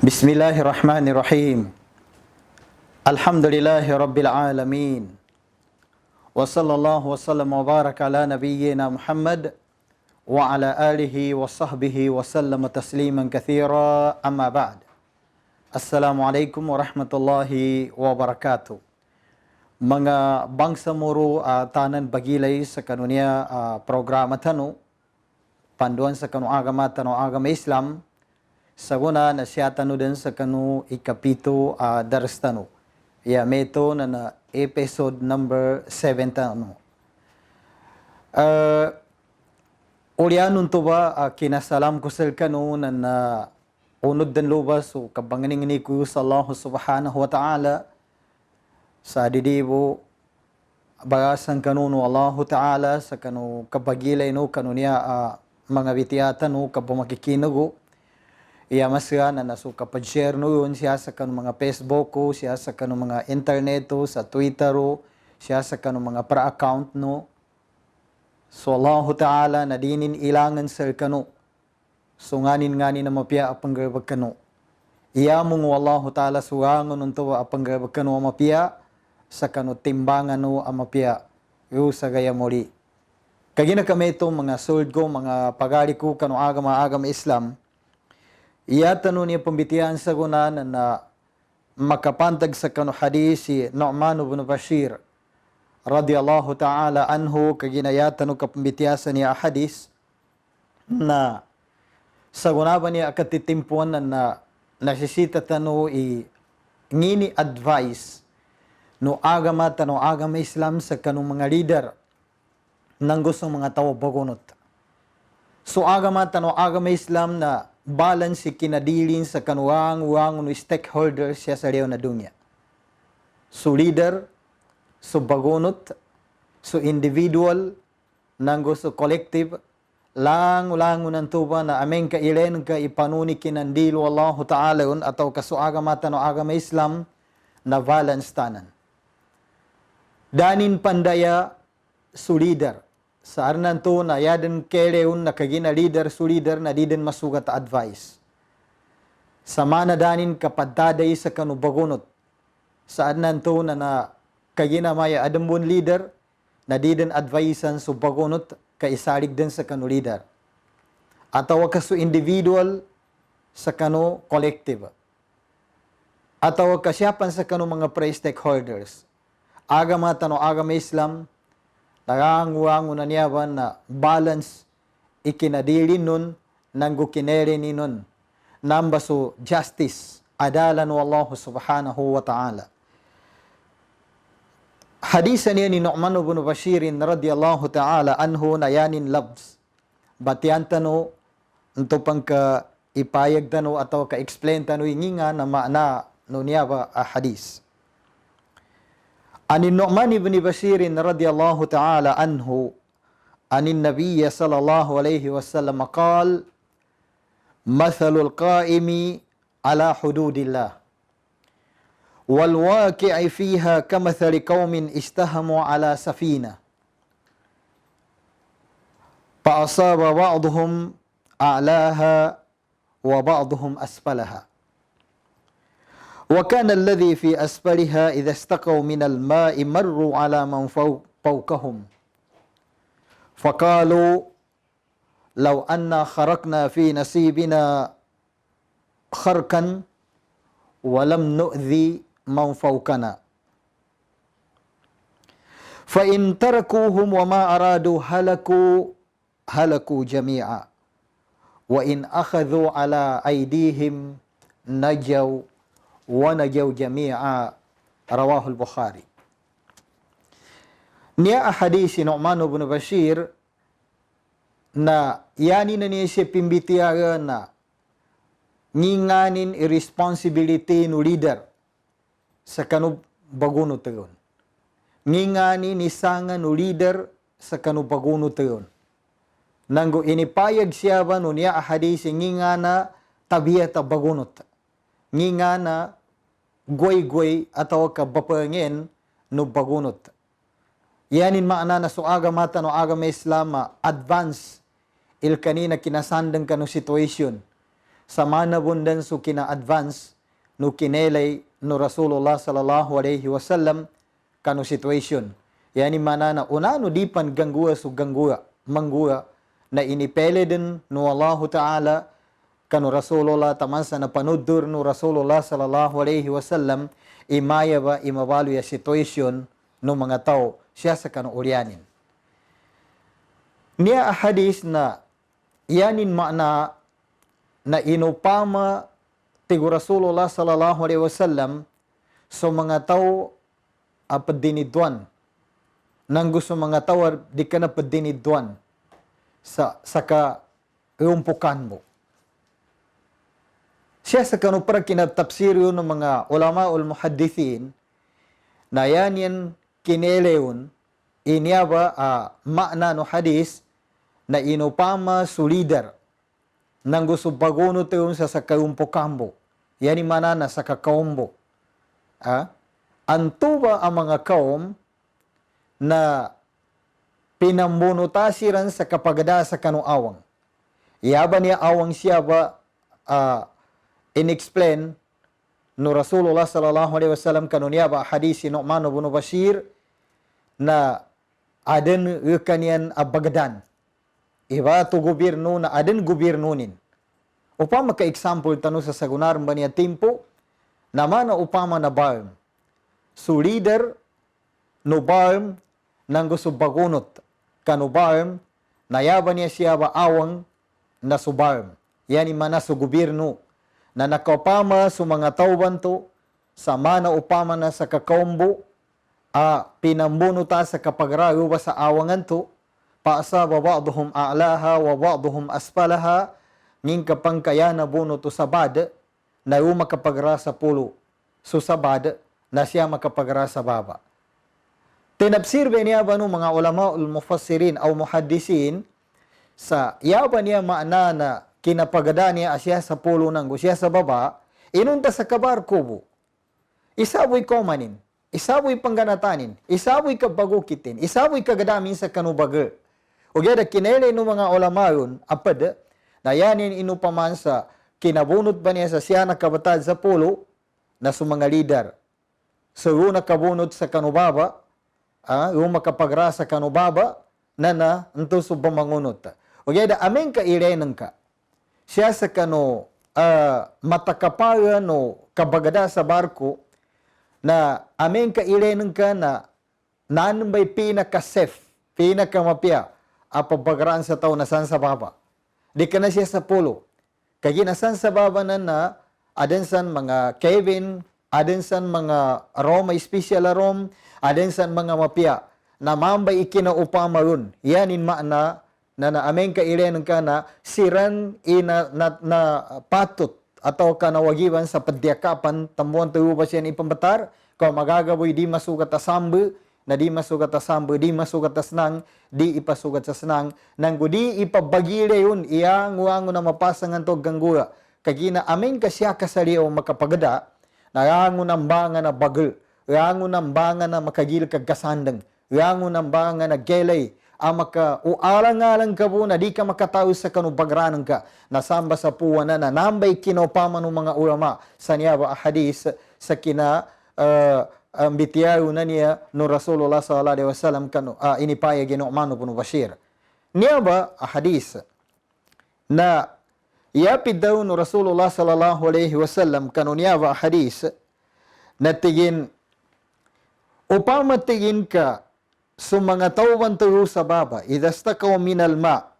Bismillahirrahmanirrahim. Alhamdulillahi Rabbil Alamin. Wa sallallahu wa sallam wa baraka ala nabiyyina Muhammad wa ala alihi wa sahbihi wa sallam tasliman kathira amma ba'd. Assalamualaikum warahmatullahi wabarakatuh. Mga bangsa muro tanan bagilay sa kanunia programa tanu, panduan sa kanu agama tanu agama Islam, saguna na siya tanu din sa kanu ikapito daras tanu. Ya meto na episode number 7 tanu. Ulianun to ba kinasalam ko sa kanu na unod dan lubas o kabanganing ni ko sa Allah subhanahu wa ta'ala sa didibo bagasan kanu no Allah ta'ala sa kanu kabagilay no kanu niya mga bitiyatan no kabumakikinago. Iya masya na nasuka pag-share no yun siya sa kanong mga Facebook ko, siya sa kanong mga internet to, sa Twitter ko, siya sa kanong mga pra-account no. So Allah Ta'ala na dinin ilangan sa kanu. So nganin na mapia apang garbag kanu. Iya mong Allah Ta'ala suwangon nunto apang garbag kanu mapia sa kanu timbangan no amapia. Yu sa gaya muli. Kagina kami itong mga sold ko, mga pagali ko kanu agama Islam. Iya tanu niya pambitian sa gunan na makapantag sa kanu hadis si Nu'man ibn Bashir radiyallahu ta'ala anhu kaginaya tanu kapambitiasan niya hadis na sa gunaban niya akatitimpuan na nasisita tanu ngini advice no agama tanu agama Islam sa kanu mga leader nang gustong mga tao bagunot. So agama tanu agama Islam na balance si kinadilin sa kanuang no stakeholders siya sa na dunya. So leader, so bagunot, so individual, nanggo so collective, lang ng tuba na ameng kailen ka ipanuni kinandilo Allah Ta'ala yun ataw kasuagamata no agama Islam na balance tanan. Danin pandaya so leader. Sa arnan to na yaden keleun na kagina leader su leader na diden masugat advice. Sa mana danin kapadaday sa kanu bagunot. Sa arnan to na kagina maya adambun leader na diden advicean su bagunot kaisalig din sa kanu leader. Ataw kasu individual sa kanu collective. Ataw kasyapan sa kanu mga pre-stakeholders. Agama tano agama Islam Naranguang na niyawan na balance ikinadili nun nanggo kinere ni nun. Nambaso justice adalan wa Allah subhanahu wa ta'ala. Hadisan niya ni Nu'man ibn Bashir radiyallahu ta'ala anhu na yanin labs. Batiyan tano ito pang ka ipayag tano atau ka-explain tano nga na maana no niya ba hadis. عن النعمان بن بشير رضي الله تعالى عنه عن النبي صلى الله عليه وسلم قال مثل القائم على حدود الله والواقع فيها كمثل قوم استهموا على سفينة فأصاب بعضهم أعلاها وبعضهم أسفلها وكان الذي في أسفلها إذا استقوا من الماء مروا على من فوقهم فقالوا لو أنا خرقنا في نصيبنا خرقا ولم نؤذي من فوقنا فإن تركوهم وما أرادوا هلكوا جميعا وإن أخذوا على أيديهم نجوا ونجوا جميعا رواه البخاري. Niya hadisi Nu'man ibn Bashir na yani na niya siya pimbitiyaga na nginganin irresponsibility no leader sa kanu baguno tayon. Nginganin isangan no leader sa kanu baguno tayon. Nanggo inipayag siya ba no niya hadisi ngingana tabiyata bagunot. Ngingana goy-goy ataw kabapangin no bagunot. Yanin maana na so agamata no agama Islam advance il kanina kinasandang kanu situation. Sama na bundan so kina-advance no kinelay no Rasulullah sallallahu alaihi wasallam kano situation. Yani mana na una no dipan gangguwa so gangguwa, mangguwa na inipele din no Allah Ta'ala kano Rasulullah tamansa na panudur no Rasulullah sallallahu alaihi wasallam imaya ba imabalu ya situation no mga tao siya sa kano ulyanin. Niya hadis na yanin makna na inupama tigo Rasulullah sallallahu alaihi wasallam so mga tao padinidwan nang gusto mga tao di ka na padinidwan sa ka umpukan mo. Siya sa kano para kinatapsiryo ng mga ulama ul muhaddithin na yan kineleon inyaba makna no hadis na inupama su leader nang gusto bagono tayo sa kayumpukambo. Yani manana sa kakaumbo. Antuba ang mga kaum na pinambunutasiran sa kapagada sa kanuawang. Iyaba niya awang siya ba in-explain no Rasulullah sallallahu alaihi wasallam kanunya ba hadis si Nu'man bin Bashir na aden kanian abagadan. Iba to gobyerno na aden gobyernonin. Upama ka example tano sa sagunar ba niya tempo naman na upama na barm. So leader no barm nang gusto bagunot kano barm nayaba niya siya ba awang na su barm. Yani mana su gobyerno na nakapama su mga tauban to sama na upama na sa kakaumbo pinambunuta sa kapagrayo ba sa awangan to paasaba ba'duhum a'laha wa ba'duhum asfalaha ngin kapang kaya na buno to sabad na makapagra sa pulo so sabad na siya makapagra sa baba. Tinapsirbe niya ba no mga ulama ul mufassirin o muhaddisin sa yaba niya maana na kinapagada niya asya sa pulo nang siya sa baba inunta sa kabar kubo. Isaboy komanin, isaboy pangganatanin, isaboy kabagukitin, isaboy kagadamin sa kanubaga. O gada kinele no mga ulama yun, apad, na yanin inupaman sa kinabunot ba niya sa siya nakabatad sa pulo na sa mga leader. So yung nakabunot sa kanubaba, yung makapagra sa kanubaba, na ito sa bamangunot. O gada aming kairenan ka, siya sa kano matakapayan no kabagada sa barko, na aming kairenan ka na nanambay pinaka-safe, pinaka-mapya, pabagaraan sa tao na san sa baba. Di ka na siya sa pulo. Kaya nasan sa baba na adensan mga Kevin, adensan mga Roma, special Rom, adensan mga mapya, na mambay ikinaupama yun. Yanin maana na aming kairenan ka na siran na patut atau kanawagiban sa padyakapan tamuan tayo ba siya ipambatar kung magagaboy di masugat asambu na di masugat asambu di masugat asnang di ipasugat sa senang nang di ipabagire yun iyang uango na mapasangan to ganggura kagina amin kasya kasaliw makapagada narango ng banga na bagel rango ng banga na makagil kagkasandang rango ng banga na gelay maka ualang-alang ka po na di ka makatao sa kanubagranan ka nasamba sa puwa na nambay kinopama ng mga ulama sa niya ba hadis sa kina bitiyaw na niya no Rasulullah sallallahu alaihi wasallam kanu inipayag ni Nu'man bin Bashir niya ba hadis na yapid daw no Rasulullah sallallahu alaihi wasallam kanu niya ba hadis na tigin upama tigin ka so mga tauban tayo sa baba, idastakaw minal ma,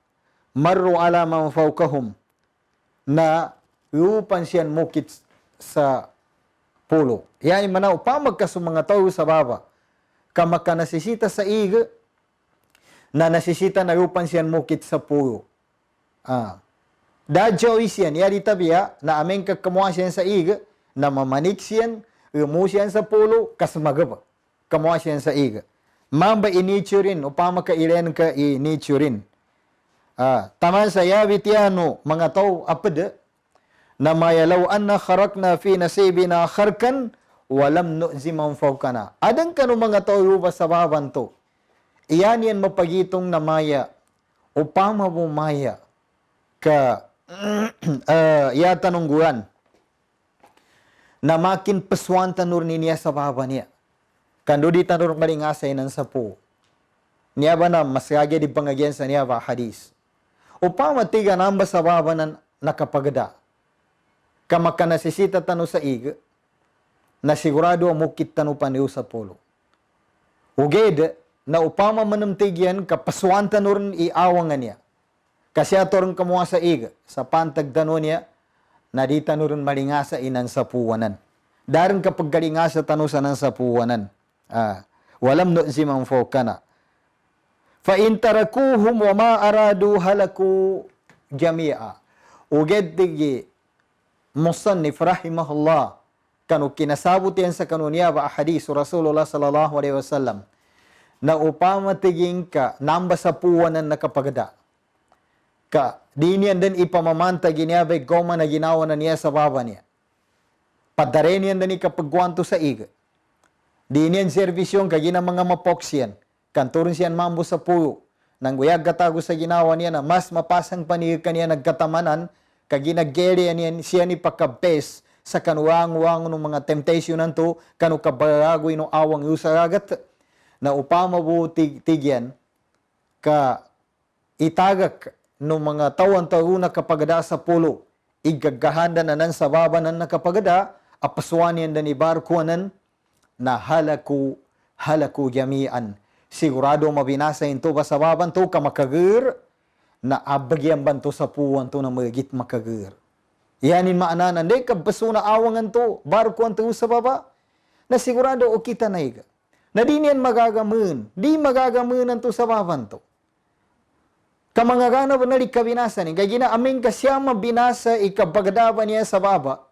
marro ala man fawkahum, na lupan siyan mukit sa pulo. Yan mana upamag ka sa mga tao sa baba, kamaka nasisita sa iga, na nasisita na lupan siyan mukit sa pulo. Dadyaw siyan, yari tabiya, na aming kakamuha siyan sa iga, na mamanik siyan, lumu siyan sa pulo, kasmagaba, kamuha siyan sa iga. Mamba initurin, upama ka ilen ka initurin. Taman sa yabitiano, mga tao apad, na mayalaw anna kharakna fi nasibina kharkan, walam nu'zimang fawkana. Adang ka no mga tao yuba sa babanto. Iyan yan mapagitong na maya, upama mo maya, ka ya tanungguan na makin peswan tanur niya sa baba niya. Kando di tanur malingasay ng sapu. Niya ba na masagya di pangagyan sa niya ba hadis. Upama tiga namba sa baba na nakapagada. Kamaka nasisita tanu sa iga. Na sigurado mukit tanu paniu sa pulo. Uged na upama manamtigyan kapaswan tanur iawangan niya. Kasi atorong kamuha sa iga, sa pantag tanu niya, na di tanurun malingasa inan sa puwanan. Darin kapag galingasa tanusan ng sa puwanan. Walam no si mamfokana. Fa in tarakuhum wa ma aradu halaku jami'a. Uged tigi musannif rahimahullah kanu kinasabot yan sa kanunya ba hadis Rasulullah sallallahu alaihi wasallam na upama tiging ka namba sa puwanan nakapagada. Ka, di niyan din ipamamanta giniyabay goma na ginawa na niya sa baba niya. Padare niyan din ikapagwanto sa iga. Di niyan servisyon kagina mga mapoksyan. Kanturun siyan mambo sa puyo. Nang guyag gatago sa ginawa niya na mas mapasang panig kaniya nagkatamanan, kaginageri niyan siya ni pakabes sa kanuwang-wang ng mga temptation nanto, kanu kabaragoy no awang usaragat, na upama bu tigyan, ka itagak no mga tawan-tauna kapagada sa pulo, igagahanda na nan sa baba nan nakapagada, apaswan yan dan ibarkuanan, na halaku jami'an. Sigurado mabinasa into ba sa baban to kamakagir, na abagyan banto sa puwan to na magigit makagir. Yanin maananan, di kabaso na awangan to, barkuan to sa baba, na sigurado o kita na iga. Na di niyan magagamun, di magagamunan to sa baban to. Kamangagana ba na kabinasa ni? Kaya gina aming kasyama binasa ikabagdaba niya sa baba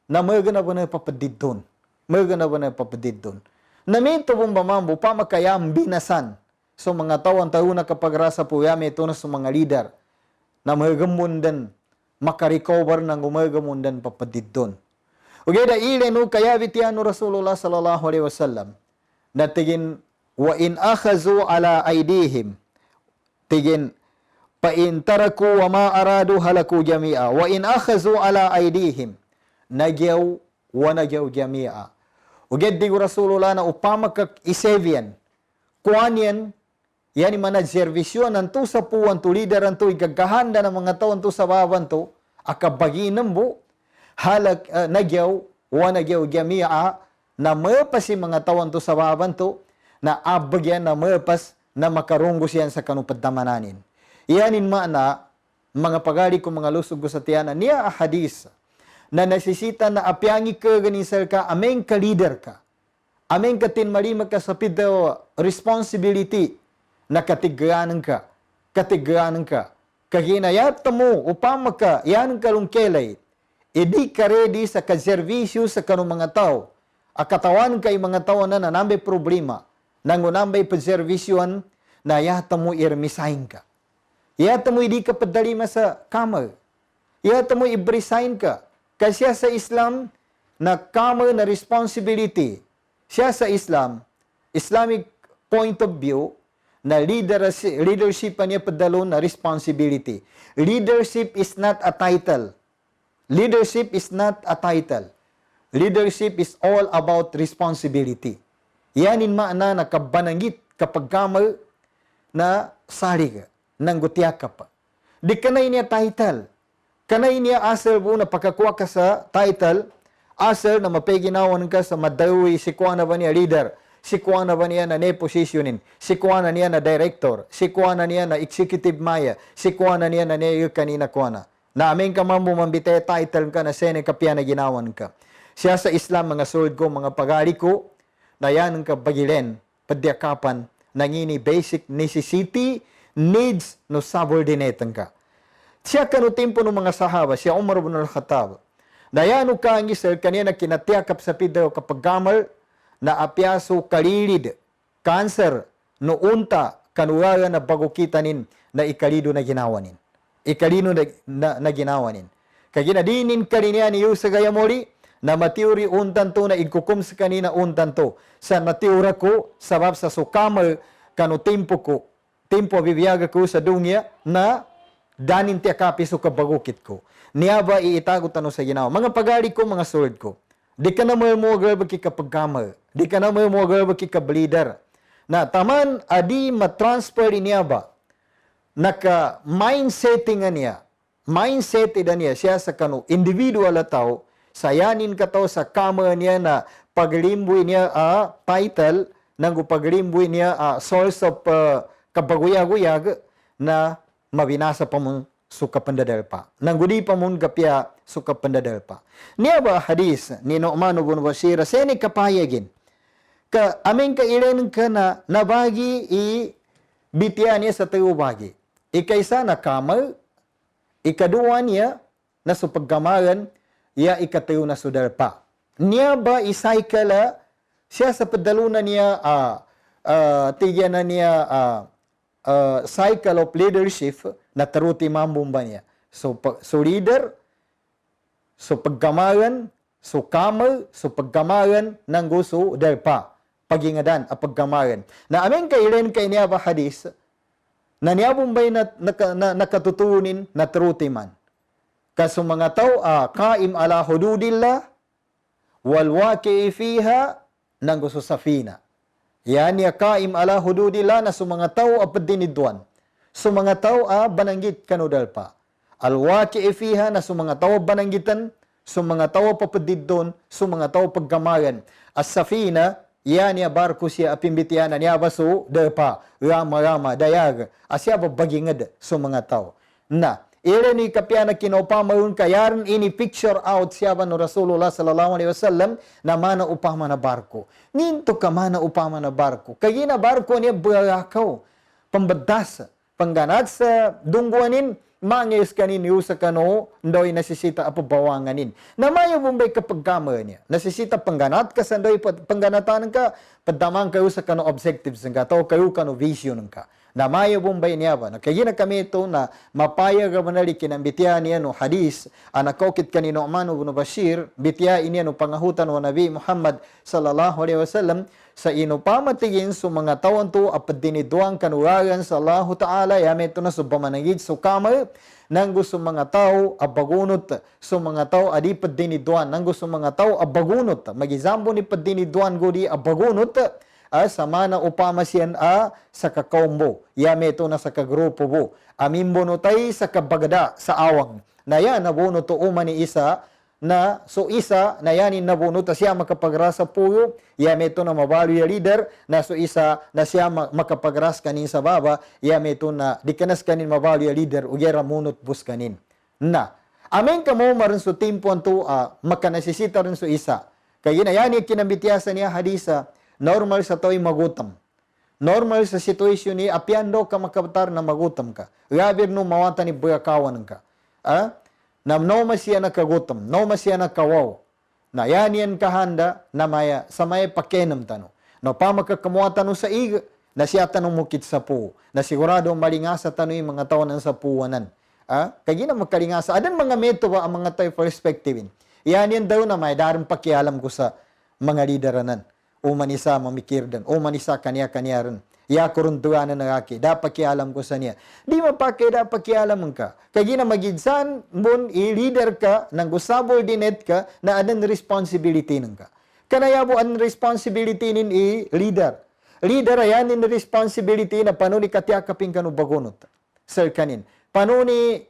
na magana ba na papadid doon. Magana ba na papadid doon. Namito pong mamambo pa makayam binasan. So mga tawan-tauna kapag rasa po yami ito na sa mga leader na magamundan makarecover ng umagamundan papadid doon. Okay, da ilenu kaya vitiyano Rasulullah sallallahu alaihi wasallam na tigin wa in akhazu ala aidihim tigin fa in taraku wa ma aradu halaku jami'a wa in akhazu ala aidihim nagyaw wa nagyaw jami'a. Uged di Rasulullah na upama kak isevyan kuan yan yani manad servisyon nanto sa puwan to leader nanto igagahanda ng mga tao nanto sa baban to akabaginam bu halak nagyaw wa nagyaw jami'a na mapas si mga tao nanto sa baban to na abagyan na mapas na makarunggos yan sa kanupadamananin. Iyanin mana, mga pagali ko mga lusog ko sa tiyana, niya hadis na nasisita na apyangi ka ganisal ka, ameng ka leader ka. Ameng ka tinmalima ka sa pidaw responsibility na katiganan ka. Katiganan ka. Kaginayat mo, upama ka, yan kalungkelay. Idi ka ready sa kaservisyo sa kanong mga tao. Akatawan kay mga tao na nanambay problema. Nangunambay pagservisyon na yata mo irmisahin ka. Yata mo hindi ka padalima sa kamar. Yata mo i-resign ka. Kasi siya sa Islam, na kamar na responsibility. Siya sa Islam, Islamic point of view, na leadership niya padalo na responsibility. Leadership is not a title. Leadership is not a title. Leadership is all about responsibility. Yanin maana na kabanangit kapag kamar na sari ka. Nang gutiyak ka pa. Di kanay niya title. Kanay niya asal po na pagkakuha ka sa title, asal na mapaginawan ka sa madawi, si kuha na ba niya leader, si kuha na ba niya na positionin, si kuha na niya na director, si kuha na niya na executive maya, si kuha na niya na niya kanina kuha na. Na aming ka mambo mambite title ka na sene kapya na ginawan ka. Siya sa Islam, mga sword ko, mga pagali ko, na yan ang kabagilen, padyakapan, nangini basic necessity, needs no subordinate ka. Siya kanu tempo ng mga sahaba, siya Umar ibn al-Khattab. Dayano ka ang isel, kanina kinatiyakap sa pidaw kapag gamal, na apyaso kalilid, cancer, no unta, kanuwaga na bago kitanin, na ikalido na ginawanin. Ikalido na ginawanin. Kaginadinin kanina ni Yusa Gayamori, na matiuri untan to, na ikukum sa kanina untan to. Sa matiura ko, sabab sa sukamal, kanu tempo ko, tempo bibiyaga ko sa dunya na danin ti akapi so kabagukit ko. Niya ba iitago tano sa ginawa. Mga pagali ko, mga sword ko. Di ka na mo baki kapagkamar. Di ka na mo baki kableader. Na taman adi matransfer niya ba? Naka mindsetting niya. Mindset niya siya sa kanu individual tao. Sayanin ka tao sa kama niya na paglimboy niya title nang paglimboy niya source of kabaguyag-uyag na mabinasa pa mo suka pandadal pa. Nanggudi pa mo gapya suka pandadal pa. Niya ba hadis ni Nu'man ibn Bashir seni kapayagin. Ka aming kailan ka na nabagi bitian niya sa tayo bagi. Ikaysa na kamal, ikaduwa niya na supagkamaran, ya ikatayo na sudal pa. Niya ba isaykala siya sa padalunan niya tigyan na niya cycle of leadership na taruti mambumba niya. So leader, so pagkamaran, so kamal, so pagkamaran ng gusto dahil pa. Pagingadan, pagkamaran. Na aming kailan kay niya ba hadis, na niya bumbay na nakatutunin na taruti man. Kaso mga tao, kaim ala hududillah, walwaki fiha, ng gusto safina. Yan niya kaim ala hududillah na mga tao apadinidwan. Mga tao bananggit kanudal pa. Alwaki fiha na mga tao bananggitan, mga tao papadidon, mga tao pagkamayan. As safina, yan niya barko siya apimbitianan niya baso pa rama-rama dayag. Asya ba bagingad mga tao. Na ni kapya na kinopamaun kayaran ini picture out siya ba no Rasulullah sallallahu alaihi wasallam na mana upama na barko. Ninto ka mana upama na barko. Kaya na barko niya burakaw. Pambadas. Pangganat sa dungguanin. Mangis kanin yu sa kano. Ndoy nasisita apabawanganin. Namayo bumbay kapag gama niya. Nasisita pangganat ka sa ndoy pangganatan ka. Padamang kayo sa kano objectives nga. Tao kayo kano vision ka. Na mayo bumbay niya ba? Kaya na kami ito na mapayag manali kinambitya niya no hadis, anakokit kanino Nu'man ibn Bashir, bitya niya no pangahutan wa Nabi Muhammad sallallahu alaihi wasallam, sa ino pamatigin so mga tawon to apadiniduang kanuragan sa Allah Ta'ala, yame ito na so bamanagid so kamal, nang gusto mga tao abagunot, so mga tao adi padiniduan, nang gusto mga tao abagunot, magizambo ni padiniduan gudi abagunot, sama na upama siyan sa kakombo. Yame ito na sa kagrupo bo. Amimbo no tay sa kabagada sa awang. Na yan, nabuno to uma ni isa na so isa na yanin nabuno ta siya makapagrasa puyo. Yame ito na mabalo ya leader na so isa na siya makapagras kanin sa baba. Yame ito na dikanas kanin mabalo ya leader ugyera munot bus kanin. Na, amen ka mo marin so timpuan to makanasisita rin so isa. Kaya na yan kinambityasan niya hadisa. Normal sa to'y magutom. Normal sa situation ni apiando ka makabatar na magutom ka. Gabir no mawata ni buyakawan ka. Na no masya na kagutom, no masya na kawaw. Na yan kahanda na maya sa may pakenam tano. No pa makakamuata no sa ig na siya tanong mukit sa po. Na sigurado malingasa tano yung mga tawanan sa puwanan. Kaya na magkalingasa. Adan mga meto ang mga tayo perspektibin. Yan daw na may daring pakialam ko sa mga lideranan. O manisa mamikirdan, o manisa kanya-kanya rin. Ya kuruntuan na naki, dapat kialam ko sa niya. Di mapake, dapat kialam ka. Kaya na magidsan, mun, i-leader ka, nang subordinate ka, na adan responsibility nang ka. Kanaya mo ang responsibility nin i-leader. Leader, ayan in responsibility na paano ni katyakapin ka no bagunot. Sir kanin. Paano ni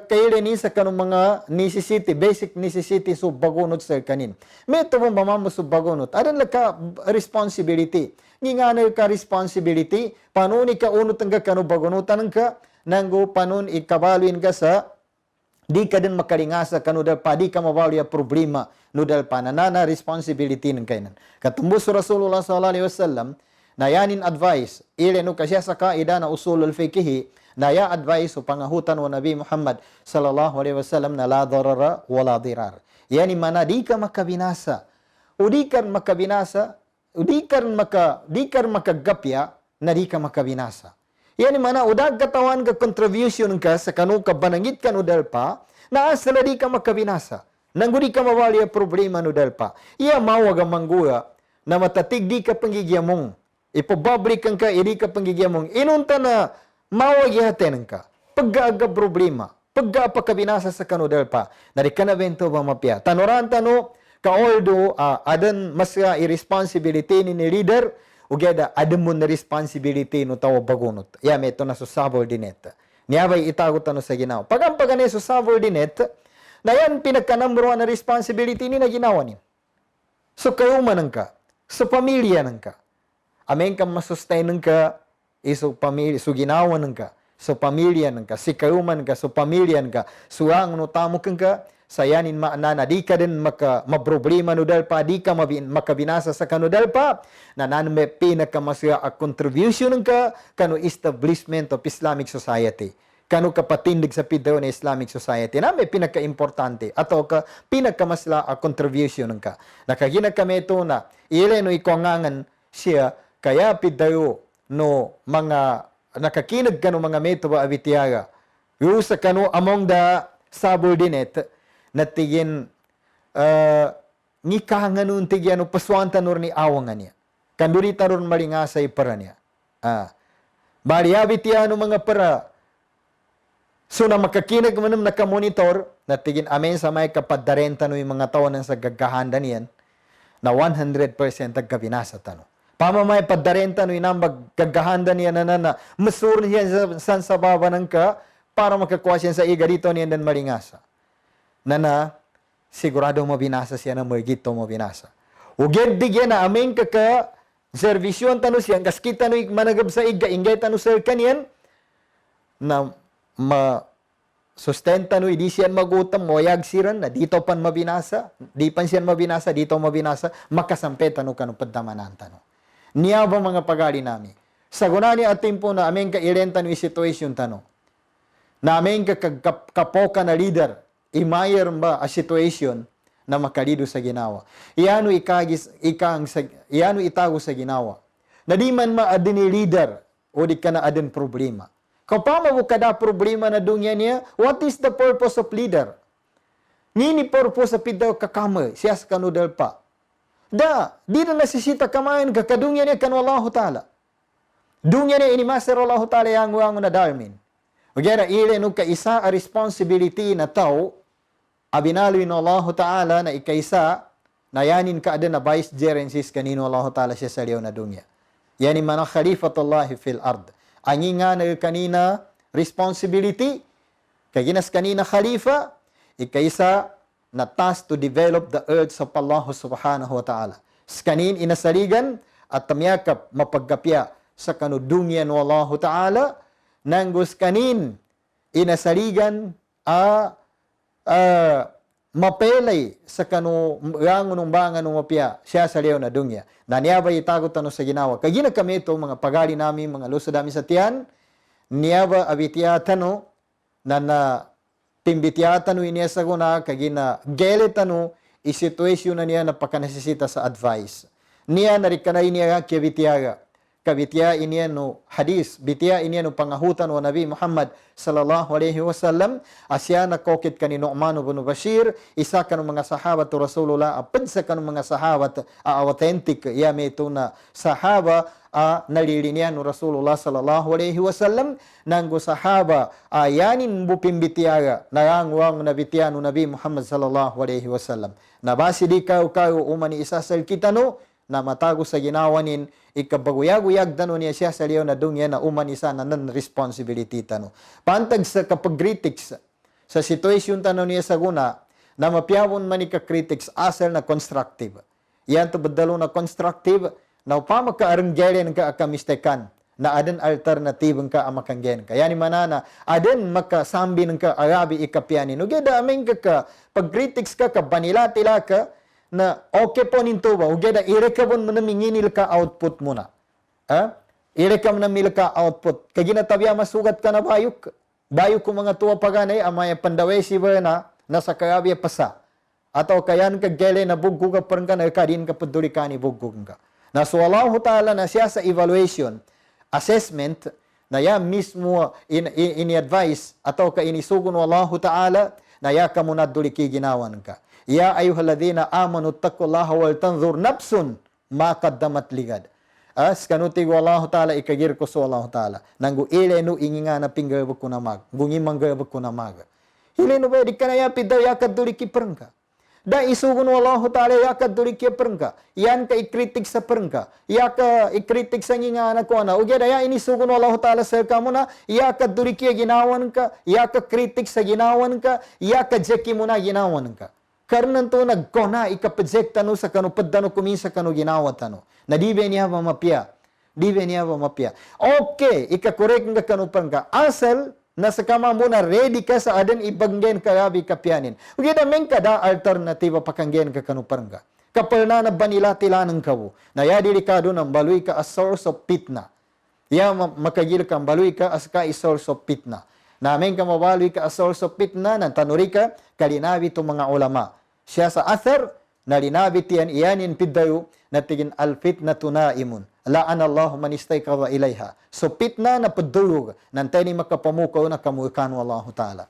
kailan sa kanong mga necessity, basic necessity so bagunot sa kanin. May ito mong mamamo so bagunot. Adan lang ka responsibility. Ngingana ka responsibility, paano ni ka unot ang kanong bagunotan ka, nanggo paano ikabaluin ka sa di ka din makalingasa kanudal pa, di ka mabalo yung problema nudal pa, nanana responsibility ng kainan. Katumbos Rasulullah sallallahu alaihi wasallam, na yanin advice, ilenu kasya sa kaida na usulul fiqhi, na ya advice o pangahutan wa Nabi Muhammad sallallahu alaihi wasallam na la darara wa la dirar. Yani mana di ka makabinasa. O di ka makabinasa, o di ka makagapya na di ka makabinasa. Yani mana udag katawan ka contribution ka sa kanu ka banangit ka nudal pa, na asala di ka makabinasa. Nanggo di ka mawali ang problema nudal pa. Iya mawag ang mangguya na matatig di ka panggigiyamong. Ipababrik ka, hindi ka panggigiyamong. Inunta na mawag yahaten ka. pagga problema, pagga pagkabinasa sa kanudal pa, narikkanabento ba mapya. Tanoran tano, ka-oldo, adan mas irresponsibility ni leader, ugeda adan mo na responsibility no tawo bagunot. Ya, may ito na susabol dinet. Niyabay itagot ano sa ginawa. Pagampagani susabol dinet, na yan pinagka-number 1 na responsibility ni na ginawa niya. So, kayo manang ka, sa pamilya nang ka. Amen ka masustain nang ka, iso pamilya, so ginawa nang ka, so pamilya nang ka, si kayo man ka, so pamilya nang ka, so ang no tamo kang ka, sayanin maanana, di ka din maproblema no dahil pa, di ka makabinasa sa kanudal pa, na nanme pinakamasya a contribution ng ka, kano establishment of Islamic society. Kano kapatindig sa pidaw na Islamic society, na may pinaka-importante, atau ka pinakamasla a contribution ng ka. Nakagina kami ito na, ile no ikuangangan siya, kaya pidaw no mga, nakakinag ka no mga metoba abitiyaga, yung sa kano among the subordinate, na tigin ngikahangan nun tigyan o paswanta nur ni awangan niya. Kanduri tarun malingasay para niya. Bariabit yan mga para. So na makakinag manam nakamonitor, na tigin amen sa may kapadarenta no yung mga tawanan sa gagahanda niyan, na 100% agkabinasa tano. Pamamay padarenta no yung gagahanda niya na masur niya sa baba ng ka, para makakuha siya sa iga dito niyan dan malingasa. Na sigurado mabinasa siya na magito mabinasa. Uged digyan na amen ka servisyon tano siya, kaskita no managab sa iga, ingay tano sa kanyan, na sustenta no, hindi siya magutam, moyag siran, na dito pan mabinasa, di pan siya mabinasa, dito mabinasa, makasampe tano kano padamanan tano. Niya ba mga pagali nami? Sa gunani at tempo na amen ka irenta no yung situation tano, na amen ka kapoka na leader, imayer ba a situation na makalido sa ginawa. Iyano itago sa ginawa. Na di man maadin ni leader o di ka na adin problema. Kapama mo kada problema na dunya niya, what is the purpose of leader? Nini purpose sa pidaw kakama, siya sa kanudal pa. Di na nasisita kamayan kakadunya niya kanu Allah Ta'ala. Dunya niya inimaster Allah Ta'ala yang na darmin. Ugyara ile no ka isa a responsibility na tao, abinaloy na Allah Ta'ala na ikaisa, na yanin ka adin na vice-gerensis kanino Allah Ta'ala siya sa liyaw na dunya. Yani mana khalifatullahi fil ard. Angi nga na kanina responsibility, kaginas kanina khalifa, ikaisa na task to develop the earth of Allah Subhanahu wa Ta'ala. Skanin inasaligan at tamyakap mapagkapya sa kanudungyan wa Allah Ta'ala, nanggus kanin inasaligan mapelay sa kanu rangunong bangan ng mapya siya sa liyaw na dunya. Naniabay itagot tano sa ginawa. Kagina kami ito, mga pagali namin, mga luso dami sa tiyan, niyaba abitiyatano, na timbitiyatano iniya sa guna, kagina geletano, isituasyon na niya na pagkanasisita sa advice. Niya narikanay niya kiabitiyaga. Kabitya iniya no hadis, bitya iniya no pangahutan wa Nabi Muhammad sallallahu alaihi wasallam, asya na kokit kani Nu'man ibn Bashir, isa kanong mga sahabat to Rasulullah, apad sa kanong mga sahabat authentic, yame ito na sahaba nalilinian no Rasulullah sallallahu alaihi wasallam, nanggo sahaba yanin bupimbityaga, narangwang nabitya no Nabi Muhammad sallallahu alaihi wasallam. Nabasi di kayo umani isasal kita no, na matago sa ginawanin, ikabaguyag-uyag tano niya siya sa liyaw na dunya na uman isa na non-responsibility tano. Pantag sa kapag critics, sa situation tano niya sa guna, na mapiyawon man ika-critics asal na constructive. Yan to badalo na constructive, na upama ka aranggelen ka akamistekan, na adan alternative ka amakanggen ka. Yani manana, adan makasambi ng ka arabi ikapianin. Ugeda aming ka pag critics ka, banila-tila ka, na okay po ninto ba, ugeda irekabon mo na minginil ka output mo na. Irekam na mil ka output. Kaginatabiya masugat ka na bayok. Bayok ko mga tuwa paganay, amaya pandawesi ba na, nasa karabya pasa. Ataw kayan ka gele na buggo ka parang ka, nakadin ka paduli ka ni buggo ka. Na so Allah Ta'ala na siya sa evaluation, assessment, na ya mismo ini-advise, ataw ka inisugon Allah Ta'ala, na ya ka muna duli ginawan ka. Ya ayyuhalladhina amanu taqullaha wal tanzur nafsun ma qaddamat ligad. Skanuti Allah Ta'ala ikagir ko so Allah Ta'ala. Nanggu ile no inginga na pingga ko na mag. Gungi mangga ko na mag. Hile no ba di kanaya pidaw yakat duri ki perengka. Da isugun Allah Ta'ala yakat duri ki perengka. Yan ka ikritik sa perengka. Ya ka ikritik sa nginga na ko na. Uge da ya ini sugun Allah Ta'ala sa kamu na. Yakat duri ki ginawan ka. Ya ka kritik sa ginawan ka. Ya ka jeki mo na ginawan ka. Karena to nagkona ikapajekta no sa kanu paddano kumisa kanu ginawatan no. Na di ba niya mapia? Di ba niya mapia? Okay, ika-correct nga kanu pangka. Asal nasa kama muna ready ka sa adan ibanggen ka gabi kapianin. Ugi da men ka da alternativa pakanggen ka kanu pangka. Kapal na banila tilanang kawo. Na ya delikado ng baluy ka a source of fitna. Ya makagil ka baluy ka as ka a source of fitna. Namin ka mabaloy ka a source of fitna ng tanuri ka kalinabi to mga ulama. Siya sa athar na linabi tiyan iyanin piddayo na tigin al-fitnatu naimun. La'an Allah man istayqadha ilayha. So fitna na padulog ng tayo ni makapamukaw na kamukanu Allah Ta'ala.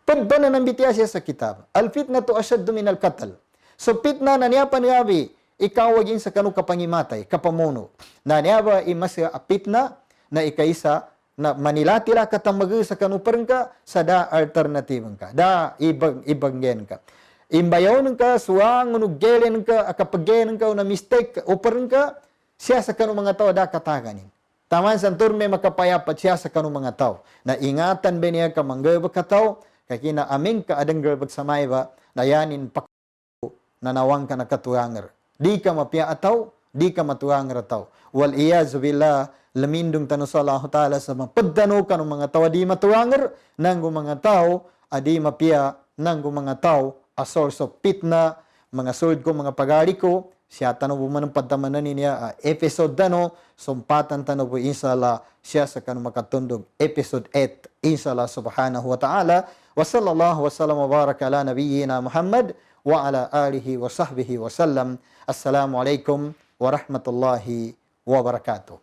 Padba na nambitiya siya sa kitab. Al-fitnatu asyaddu min al-qatl. So fitna na niya paniyabi, ikaw waging sa kanu kapangimatay, kapamuno. Na niya ba imasya a fitna na ikaisa na manilatila katamagu sa kanu perengka sa da alternatibang ka. Da ibanggen ka. Imbayaw ka, suwang, unugelen ka, akapaggen ka, na mistake, uparin ka, siya sa kanong mga tao da kataganin. Taman sa turme makapayapat siya sa kanong mga tao. Na ingatan ba niya ka manggabag ka tao, kakina aming ka adang gabag sa mayba, na yanin pakko, na nawang ka nakatuwanger. Di ka mapia ataw, di ka matuwanger ataw. Wal iyazu billah, lamindong tanong sa Allah Ta'ala sa mapaddano ka ng mga tao, di matuwanger, nang mga tao, adi mapia, nang mga tao, a source of fitna, mga sold ko, mga pagari ko, siya tanong po man ang padamanan niya, episode dano, sumpatan tanong po, inshallah, siya sa kanong makatundog, episode 8, inshallah, subhanahu wa ta'ala, wa sallallahu wa sallam wa baraka ala nabiyyina Muhammad, wa ala alihi wa sahbihi wa sallam, assalamu alaikum wa rahmatullahi wa barakatuh.